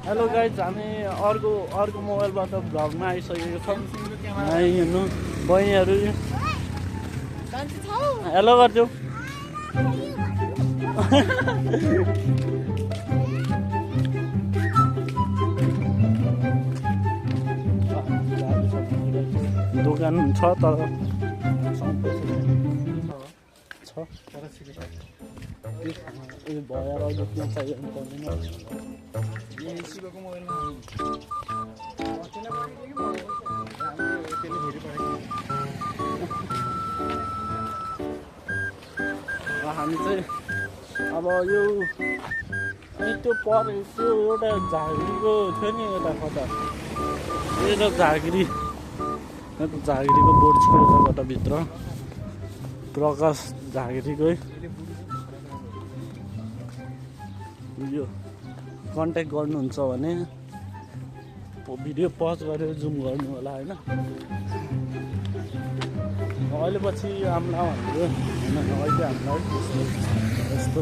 Hello guys, हामी अर्को मोबाइलबाट भ्लगमा आइसकेको छौँ। यहाँ हेर्नु बहिनीहरू हेलो गर्छु। दोकान छ तर भएर त्यहाँ चाहियो भने पर्दैन। हामी चाहिँ अब यो त्यो पर त्यो एउटा झाँक्रीको थियो नि यता कता यो झाँक्रीको बोर्ड छिरेको छ कता भित्र प्रकाश झाँक्रीकै यो कन्ट्याक्ट गर्नुहुन्छ भने भिडियो पज गरेर जुम गर्नु होला होइन। अहिले पछि आम्ला भनेको होइन, अहिले हामीलाई यस्तो